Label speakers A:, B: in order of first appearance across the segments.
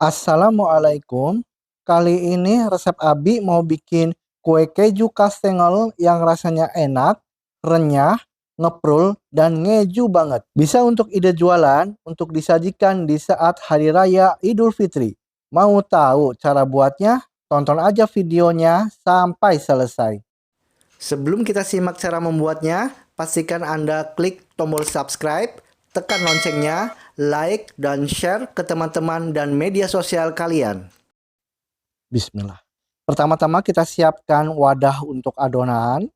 A: Assalamualaikum. Kali ini resep Abi mau bikin kue keju kastengel yang rasanya enak, renyah, ngeprul, dan ngeju banget. Bisa untuk ide jualan untuk disajikan di saat Hari Raya Idul Fitri. Mau tahu cara buatnya? Tonton aja videonya sampai selesai. Sebelum kita simak cara membuatnya, pastikan Anda klik tombol subscribe, tekan loncengnya, like, dan share ke teman-teman dan media sosial kalian. Bismillah. Pertama-tama kita siapkan wadah untuk adonan.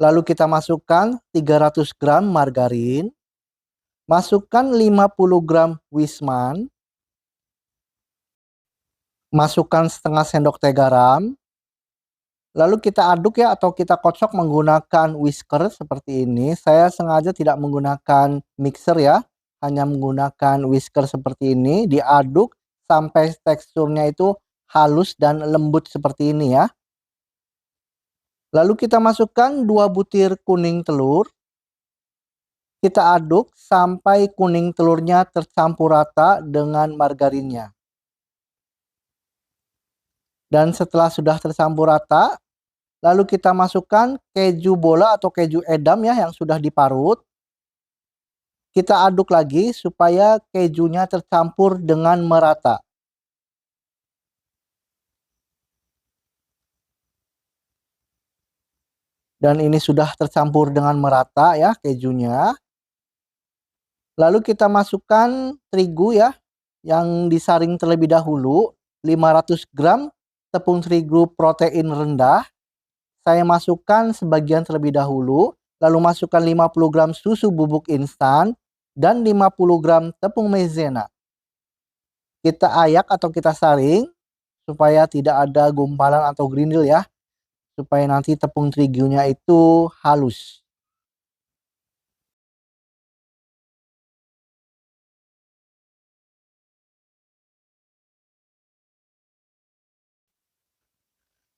A: Lalu kita masukkan 300 gram margarin. Masukkan 50 gram wisman. Masukkan setengah sendok teh garam. Lalu kita aduk ya, atau kita kocok menggunakan whisker seperti ini. Saya sengaja tidak menggunakan mixer ya, hanya menggunakan whisker seperti ini. Diaduk sampai teksturnya itu halus dan lembut seperti ini ya. Lalu kita masukkan 2 butir kuning telur. Kita aduk sampai kuning telurnya tercampur rata dengan margarinnya. Dan setelah sudah tercampur rata, lalu kita masukkan keju bola atau keju edam ya yang sudah diparut. Kita aduk lagi supaya kejunya tercampur dengan merata. Dan ini sudah tercampur dengan merata ya kejunya. Lalu kita masukkan terigu ya yang disaring terlebih dahulu. 500 gram tepung terigu protein rendah. Saya masukkan sebagian terlebih dahulu. Lalu masukkan 50 gram susu bubuk instan dan 50 gram tepung maizena. Kita ayak atau kita saring supaya tidak ada gumpalan atau grindel ya. Supaya nanti tepung terigunya itu halus.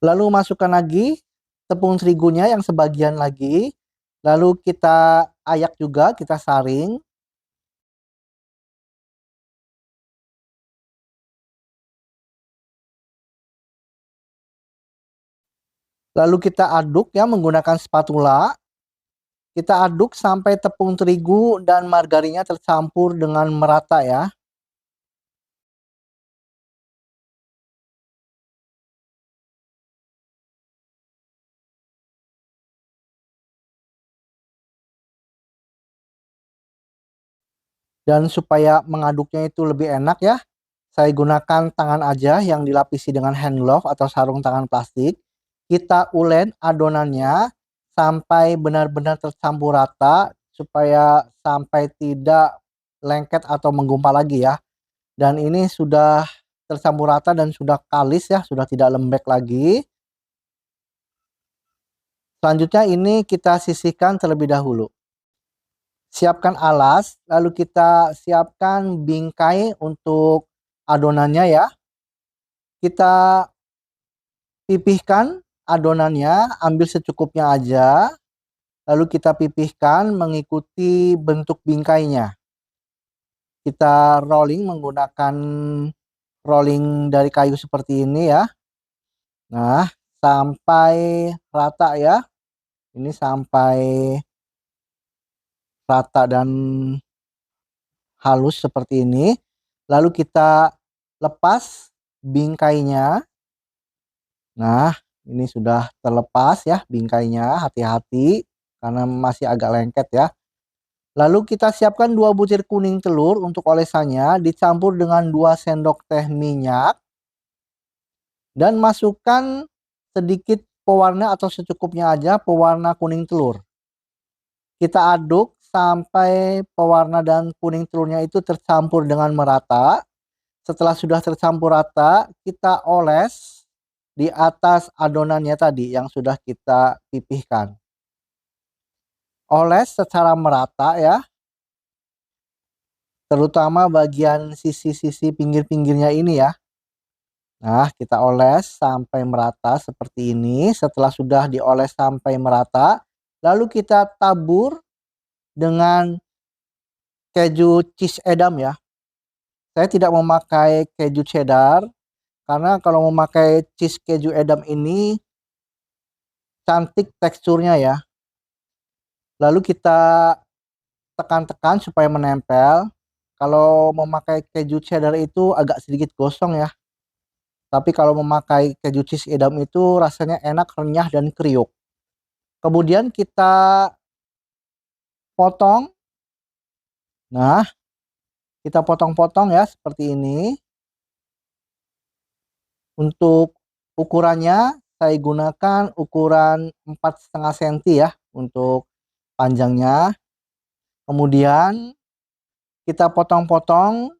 A: Lalu masukkan lagi tepung terigunya yang sebagian lagi. Lalu kita ayak juga, kita saring. Lalu kita aduk ya menggunakan spatula. Kita aduk sampai tepung terigu dan margarinnya tercampur dengan merata ya. Dan supaya mengaduknya itu lebih enak ya, saya gunakan tangan aja yang dilapisi dengan hand glove atau sarung tangan plastik. Kita ulen adonannya sampai benar-benar tercampur rata supaya sampai tidak lengket atau menggumpal lagi ya. Dan ini sudah tercampur rata dan sudah kalis ya, sudah tidak lembek lagi. Selanjutnya ini kita sisihkan terlebih dahulu. Siapkan alas, lalu kita siapkan bingkai untuk adonannya ya. Kita pipihkan adonannya, ambil secukupnya aja. Lalu kita pipihkan mengikuti bentuk bingkainya. Kita rolling menggunakan rolling dari kayu seperti ini ya. Nah, sampai rata ya. Ini sampai rata dan halus seperti ini. Lalu kita lepas bingkainya. Nah, ini sudah terlepas ya bingkainya, hati-hati karena masih agak lengket ya. Lalu kita siapkan 2 butir kuning telur untuk olesannya, dicampur dengan 2 sendok teh minyak. Dan masukkan sedikit pewarna atau secukupnya aja pewarna kuning telur. Kita aduk sampai pewarna dan kuning telurnya itu tercampur dengan merata. Setelah sudah tercampur rata, kita oles di atas adonannya tadi yang sudah kita pipihkan. Oles secara merata ya. Terutama bagian sisi-sisi pinggir-pinggirnya ini ya. Nah, kita oles sampai merata seperti ini. Setelah sudah dioles sampai merata, lalu kita tabur dengan keju cheese edam ya. Saya tidak memakai keju cheddar karena kalau memakai cheese keju Edam ini cantik teksturnya ya. Lalu kita tekan-tekan supaya menempel. Kalau memakai keju cheddar itu agak sedikit gosong ya. Tapi kalau memakai keju cheese Edam itu rasanya enak, renyah, dan kriuk. Kemudian kita potong. Nah, kita potong-potong ya seperti ini. Untuk ukurannya saya gunakan ukuran 4,5 cm ya untuk panjangnya. Kemudian kita potong-potong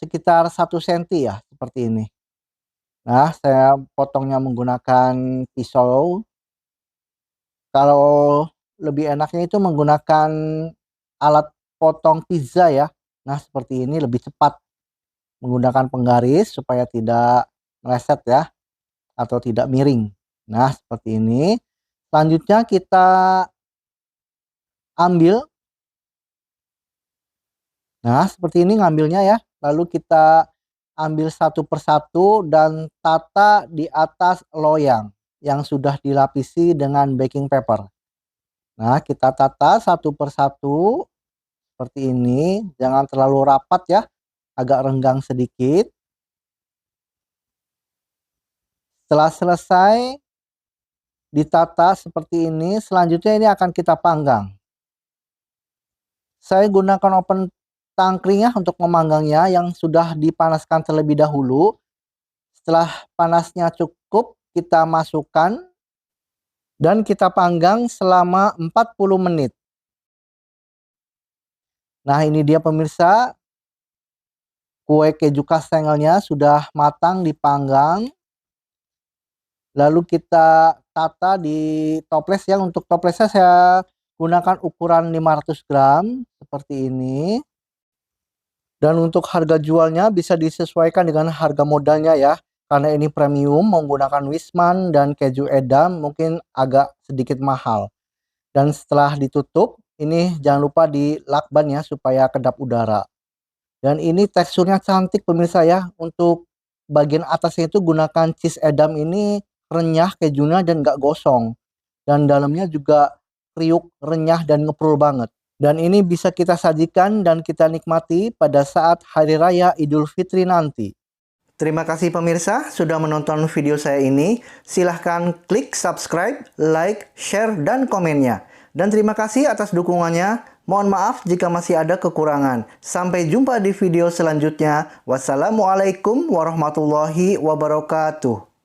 A: sekitar 1 cm ya seperti ini. Nah, saya potongnya menggunakan pisau. Kalau lebih enaknya itu menggunakan alat potong pizza ya. Nah, seperti ini lebih cepat, menggunakan penggaris supaya tidak meleset ya atau tidak miring. Nah, seperti ini. Selanjutnya kita ambil. Nah, seperti ini ngambilnya ya. Lalu kita ambil satu persatu dan tata di atas loyang yang sudah dilapisi dengan baking paper. Nah, kita tata satu persatu seperti ini. Jangan terlalu rapat ya, agak renggang sedikit. Setelah selesai ditata seperti ini, selanjutnya ini akan kita panggang. Saya gunakan oven tangkring ya untuk memanggangnya yang sudah dipanaskan terlebih dahulu. Setelah panasnya cukup, kita masukkan dan kita panggang selama 40 menit. Nah, ini dia pemirsa, kue keju kastengelnya sudah matang dipanggang. Lalu kita tata di toples ya. Untuk toplesnya saya gunakan ukuran 500 gram seperti ini. Dan untuk harga jualnya bisa disesuaikan dengan harga modalnya ya. Karena ini premium menggunakan Wisman dan keju Edam mungkin agak sedikit mahal. Dan setelah ditutup, ini jangan lupa dilakban ya supaya kedap udara. Dan ini teksturnya cantik pemirsa ya. Untuk bagian atasnya itu gunakan cheese Edam ini renyah kejunya dan gak gosong. Dan dalamnya juga kriuk, renyah, dan ngeprul banget. Dan ini bisa kita sajikan dan kita nikmati pada saat Hari Raya Idul Fitri nanti. Terima kasih pemirsa sudah menonton video saya ini. Silahkan klik subscribe, like, share, dan komennya. Dan terima kasih atas dukungannya. Mohon maaf jika masih ada kekurangan. Sampai jumpa di video selanjutnya. Wassalamualaikum warahmatullahi wabarakatuh.